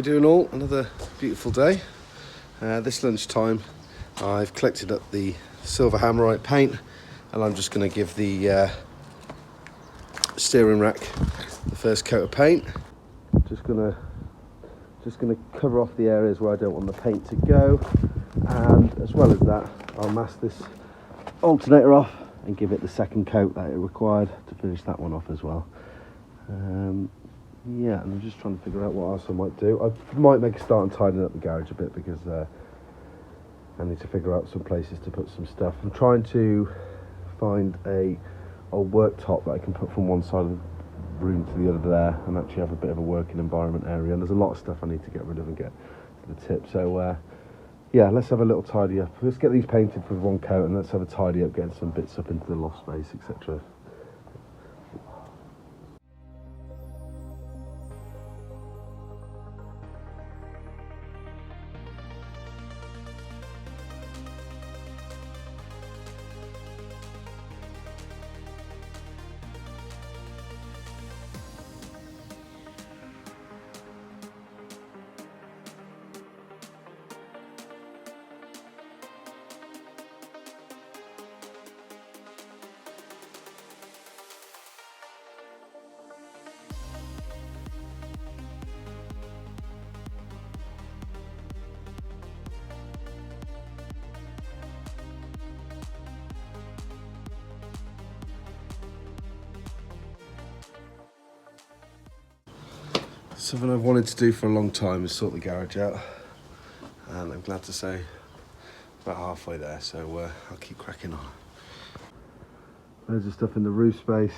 we doing all? Another beautiful day. This lunchtime I've collected up the silver hammerite paint and I'm just going to give the steering rack the first coat of paint. Just gonna cover off the areas where I don't want the paint to go, and as well as that I'll mask this alternator off and give it the second coat that it required to finish that one off as well. Yeah, and I'm just trying to figure out what else I might do. I might make a start and tidying up the garage a bit because I need to figure out some places to put some stuff. I'm trying to find a old worktop that I can put from one side of the room to the other there and actually have a bit of a working environment area, and there's a lot of stuff I need to get rid of and get to the tip. So yeah, let's have a little tidy up. Let's get these painted with one coat and let's have a tidy up, getting some bits up into the loft space, etc. Something I've wanted to do for a long time is sort the garage out, and I'm glad to say about halfway there, so I'll keep cracking on. Loads of stuff in the roof space.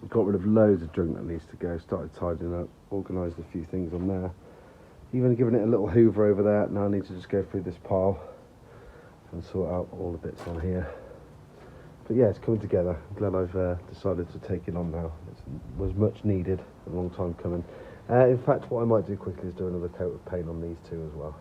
I've got rid of loads of junk that needs to go, started tidying up, organised a few things on there, even given it a little hoover over there. Now I need to just go through this pile and sort out all the bits on here. But yeah, it's coming together. I'm glad I've decided to take it on now. It was much needed, a long time coming. In fact, what I might do quickly is do another coat of paint on these two as well.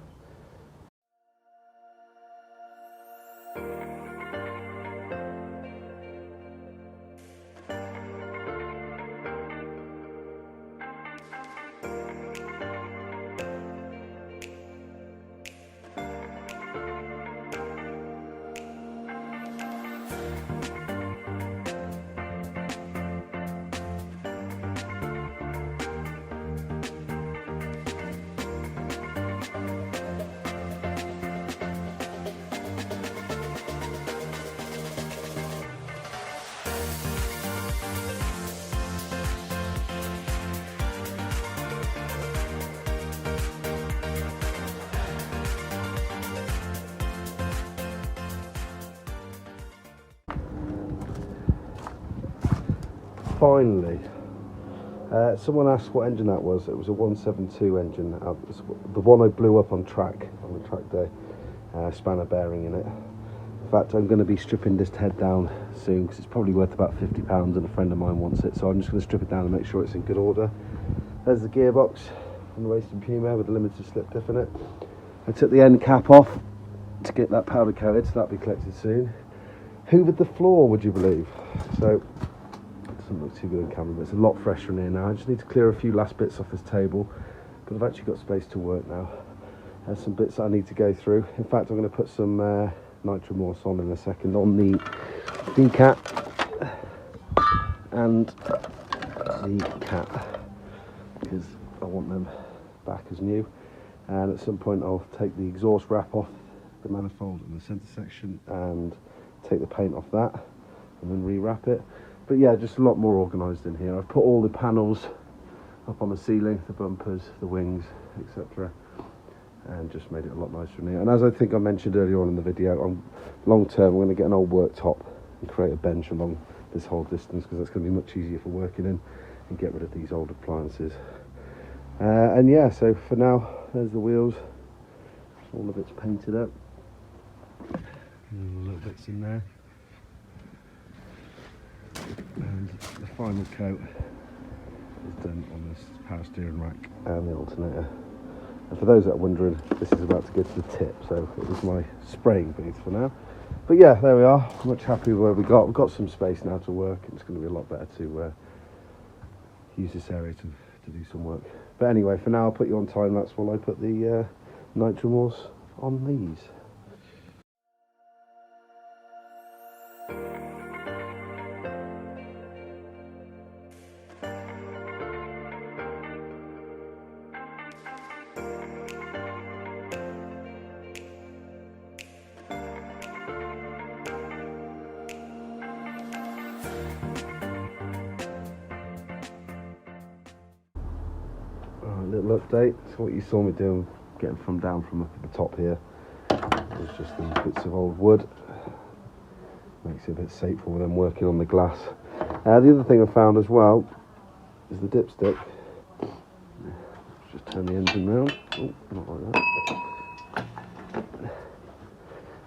Finally, someone asked what engine that was. It was a 172 engine, the one I blew up on the track day, spanner bearing in it. In fact, I'm going to be stripping this head down soon because it's probably worth about £50 and a friend of mine wants it, so I'm just going to strip it down and make sure it's in good order. There's the gearbox from the racing PUMA with the limited slip diff in it. I took the end cap off to get that powder coated, so that'll be collected soon. Hoovered the floor, would you believe? So doesn't look too good on camera, but it's a lot fresher in here now. I just need to clear a few last bits off this table, but I've actually got space to work now. There's some bits that I need to go through. In fact, I'm going to put some nitro morse on in a second on the decat and the cat, because I want them back as new. And at some point I'll take the exhaust wrap off the manifold in the centre section and take the paint off that and then rewrap it. But yeah, just a lot more organised in here. I've put all the panels up on the ceiling, the bumpers, the wings, etc. and just made it a lot nicer in here. And as I think I mentioned earlier on in the video, long term I'm going to get an old worktop and create a bench along this whole distance, because that's going to be much easier for working in, and get rid of these old appliances. And yeah, so for now, there's the wheels. All of it's painted up. Little bits in there. And the final coat is done on this power steering rack and the alternator. And for those that are wondering, this is about to go to the tip, so it was my spraying booth for now. But yeah, there we are. Much happy with where we got. We've got some space now to work, and it's going to be a lot better to use this area to do some work. But anyway, for now I'll put you on time lapse while I put the nitromors on these. Little update. So what you saw me doing, getting from down from up at the top here, was just these bits of old wood. Makes it a bit safer when I'm working on the glass. The other thing I found as well is the dipstick. Let's just turn the engine round. Oh, not like that.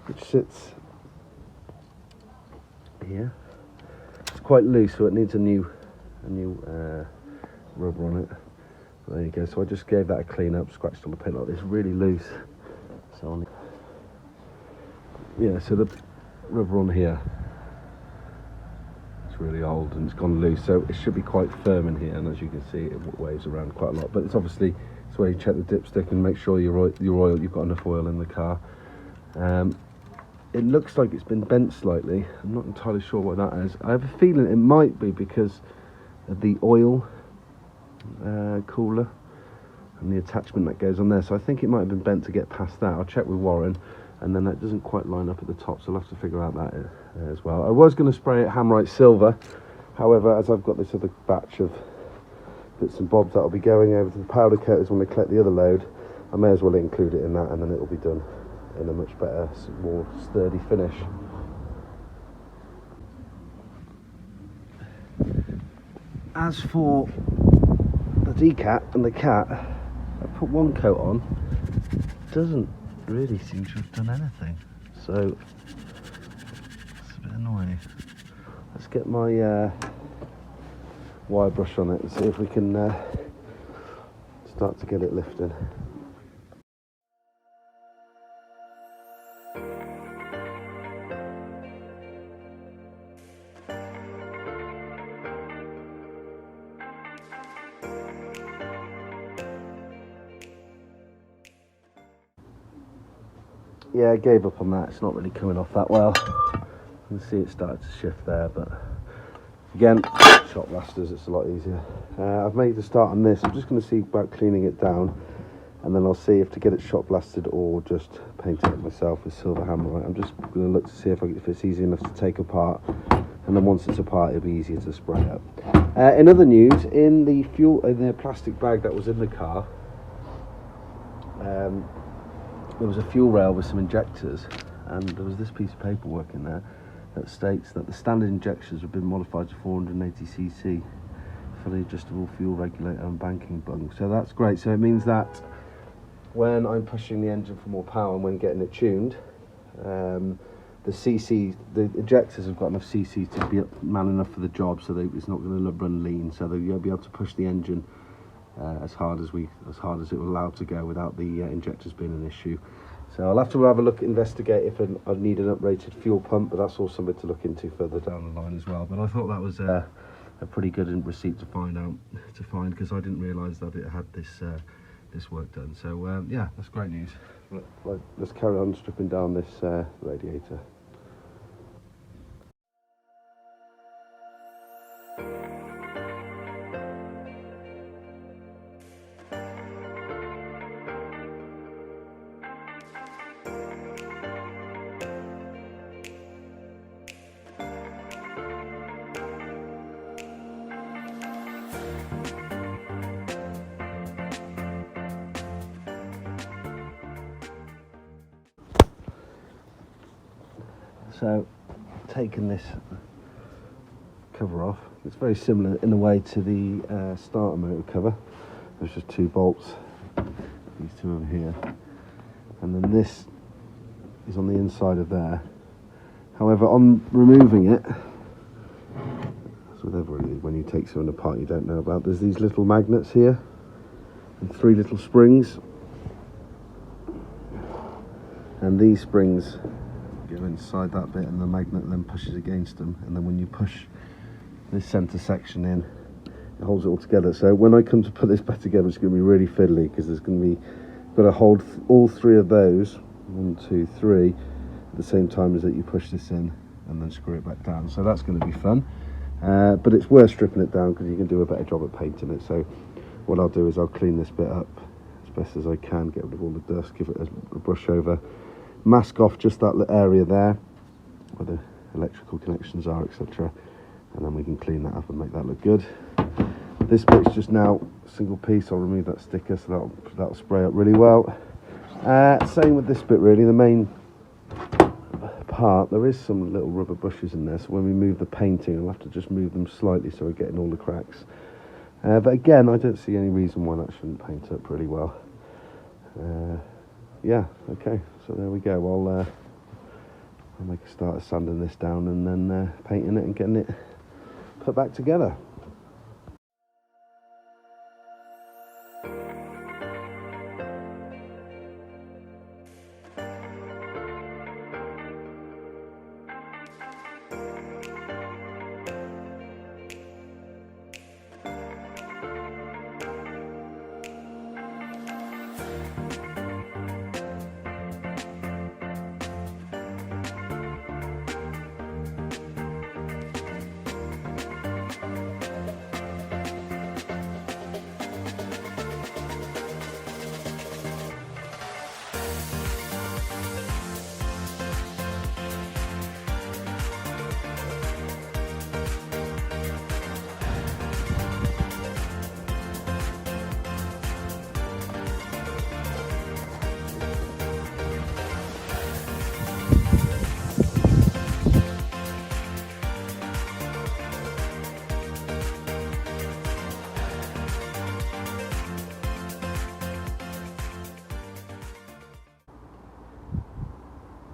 Which sits here. It's quite loose, so it needs a new rubber on it. There you go. So I just gave that a clean up, scratched on the paint like this, really loose. So yeah, so the rubber on here, it's really old and it's gone loose, so it should be quite firm in here. And as you can see, it waves around quite a lot. But it's obviously it's where you check the dipstick and make sure your oil, you've got enough oil in the car. It looks like it's been bent slightly. I'm not entirely sure what that is. I have a feeling it might be because of the oil cooler and the attachment that goes on there, so I think it might have been bent to get past that. I'll check with Warren, and then that doesn't quite line up at the top, so I'll have to figure out that as well. I was going to spray it Hamrite silver, however, as I've got this other batch of bits and bobs that'll be going over to the powder coaters when they collect the other load, I may as well include it in that, and then it'll be done in a much better, more sturdy finish. As for the decat and the cat, I put one coat on, doesn't really seem to have done anything, so it's a bit annoying. Let's get my wire brush on it and see if we can start to get it lifting. Yeah, I gave up on that. It's not really coming off that well. You can see it started to shift there, but again, shot blasters, it's a lot easier. I've made the start on this. I'm just going to see about cleaning it down, and then I'll see if to get it shot blasted or just paint it myself with silver hammerite. I'm just going to look to see if it's easy enough to take apart, and then once it's apart, it'll be easier to spray up. In other news, in the plastic bag that was in the car, there was a fuel rail with some injectors, and there was this piece of paperwork in there that states that the standard injectors have been modified to 480cc, fully adjustable fuel regulator and banking bung. So that's great. So it means that when I'm pushing the engine for more power and when getting it tuned, the injectors have got enough cc to be man enough for the job, so it's not going to run lean. So you'll be able to push the engine as hard as it will allow to go without the injectors being an issue. So I'll have to have a look, investigate if I need an uprated fuel pump, but that's all something to look into further down the line as well. But I thought that was a pretty good receipt to find because I didn't realise that it had this work done. So yeah, that's great news. Right, let's carry on stripping down this radiator. So, taking this cover off, it's very similar in a way to the starter motor cover. There's just two bolts, these two over here, and then this is on the inside of there. However, on removing it, as with everything, when you take something apart you don't know about, there's these little magnets here and three little springs, and these springs go inside that bit and the magnet then pushes against them, and then when you push this centre section in, holds it all together. So when I come to put this back together, it's going to be really fiddly, because there's going to be, got to hold all three of those, 1, 2, 3, at the same time as that you push this in and then screw it back down. So that's going to be fun, but it's worth stripping it down because you can do a better job at painting it. So what I'll do is I'll clean this bit up as best as I can, get rid of all the dust, give it a brush over, mask off just that area there where the electrical connections are, etc., and then we can clean that up and make that look good. This bit's just now a single piece. I'll remove that sticker, so that'll spray up really well. Same with this bit really, the main part, there is some little rubber bushes in there, so when we move the painting I'll have to just move them slightly so we're getting all the cracks. But again, I don't see any reason why that shouldn't paint up really well. Yeah, okay, so there we go. I'll make a start of sanding this down and then painting it and getting it put back together.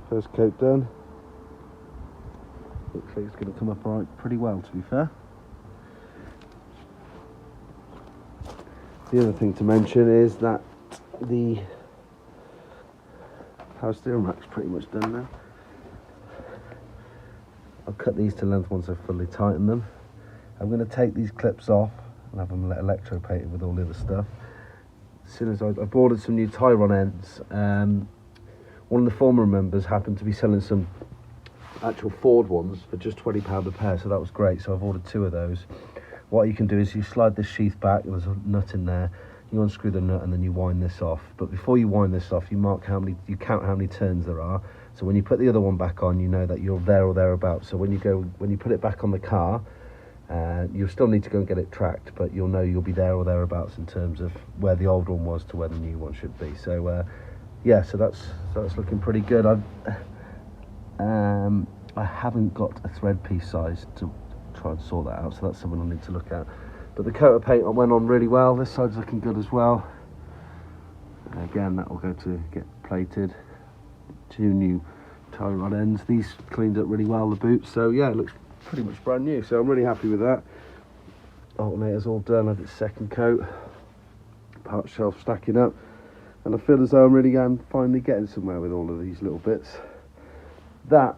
First coat done. Looks like it's going to come up alright, pretty well, to be fair. The other thing to mention is that the power steering rack's pretty much done now. I'll cut these to length once I've fully tightened them. I'm going to take these clips off and have them electro painted with all the other stuff. As soon as I've ordered some new tie rod ends. One of the former members happened to be selling some actual Ford ones for just £20 a pair, so that was great. So I've ordered 2 of those. What you can do is you slide this sheath back, there's a nut in there, you unscrew the nut and then you wind this off. But before you wind this off, you count how many turns there are. So when you put the other one back on, you know that you're there or thereabouts. So when you put it back on the car, you'll still need to go and get it tracked, but you'll know you'll be there or thereabouts in terms of where the old one was to where the new one should be. So yeah, so that's looking pretty good. I haven't got a thread piece size to try and sort that out, so that's something I need to look at. But the coat of paint went on really well. This side's looking good as well. Again, that will go to get plated. 2 new tie rod ends. These cleaned up really well, the boots. So yeah, it looks pretty much brand new. So I'm really happy with that. Alternator's all done, had its second coat. Part shelf stacking up. And I feel as though I'm really finally getting somewhere with all of these little bits. That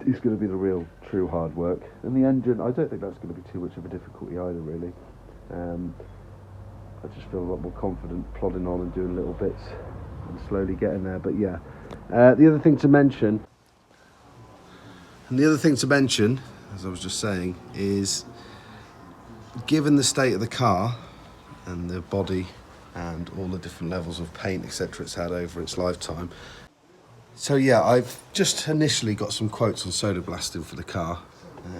is going to be the real, true hard work. And the engine, I don't think that's going to be too much of a difficulty either, really. I just feel a lot more confident plodding on and doing little bits and slowly getting there. But yeah, the other thing to mention, as I was just saying, is given the state of the car and the body and all the different levels of paint, etc. it's had over its lifetime. So yeah, I've just initially got some quotes on soda blasting for the car.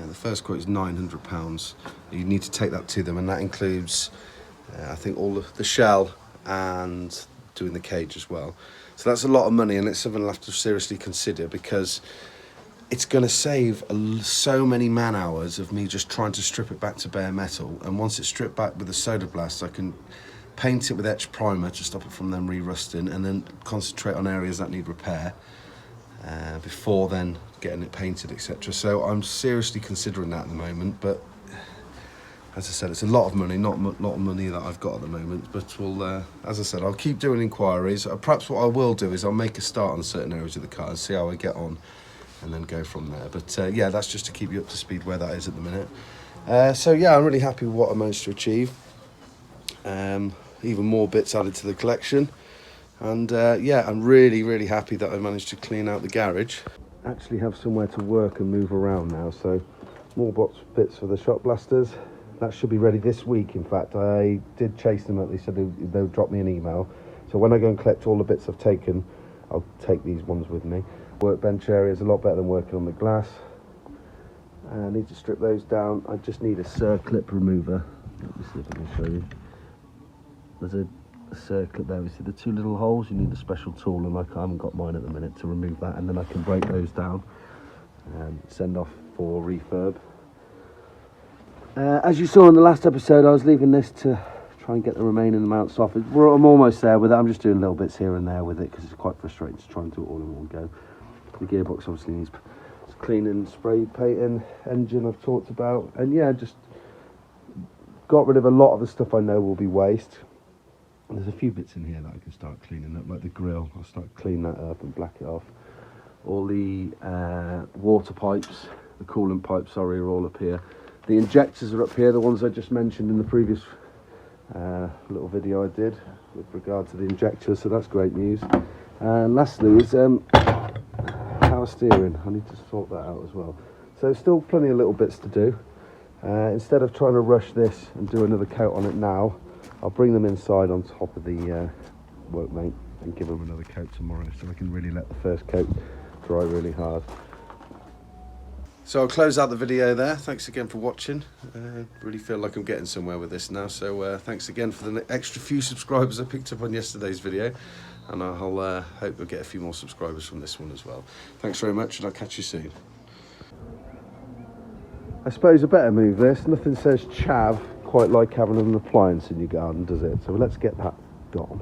The first quote is £900. You need to take that to them, and that includes, I think, all of the shell and doing the cage as well. So that's a lot of money, and it's something I'll have to seriously consider, because it's going to save so many man hours of me just trying to strip it back to bare metal. And once it's stripped back with a soda blast, I can paint it with etch primer to stop it from them re-rusting, and then concentrate on areas that need repair before then getting it painted, etc. So I'm seriously considering that at the moment, but as I said, it's a lot of money, not a lot of money that I've got at the moment, but we'll, as I said, I'll keep doing inquiries. Perhaps what I will do is I'll make a start on certain areas of the car and see how I get on, and then go from there. But yeah, that's just to keep you up to speed where that is at the minute. So yeah, I'm really happy with what I managed to achieve. Even more bits added to the collection, and yeah, I'm really happy that I managed to clean out the garage. Actually have somewhere to work and move around now, so more bits for the shot blasters. That should be ready this week. In fact, I did chase them up. They said they'll drop me an email, so when I go and collect all the bits I've taken, I'll take these ones with me. Workbench area is a lot better than working on the glass. I need to strip those down. I just need a circlip remover. Let me see if I can show you. There's a circlip there. We see the two little holes. You need a special tool, and I haven't got mine at the minute to remove that, and then I can break those down and send off for refurb. As you saw in the last episode, I was leaving this to try and get the remaining amounts off. I'm almost there with it. I'm just doing little bits here and there with it because it's quite frustrating to try and do it all in one go. The gearbox obviously needs cleaning, spray painting, engine I've talked about, and yeah, just got rid of a lot of the stuff I know will be waste. There's a few bits in here that I can start cleaning up, like the grill. I'll start cleaning that up and black it off. All the water pipes, the coolant pipes, sorry, are all up here. The injectors are up here, the ones I just mentioned in the previous little video I did with regard to the injectors, so that's great news. And lastly is power steering. I need to sort that out as well. So still plenty of little bits to do. Instead of trying to rush this and do another coat on it now, I'll bring them inside on top of the workmate and give them another coat tomorrow, so I can really let the first coat dry really hard. So I'll close out the video there. Thanks again for watching. Really feel like I'm getting somewhere with this now, so thanks again for the extra few subscribers I picked up on yesterday's video, and I'll hope we'll get a few more subscribers from this one as well. Thanks very much, and I'll catch you soon. I suppose I better move this. Nothing says chav quite like having an appliance in your garden, does it? So let's get that gone.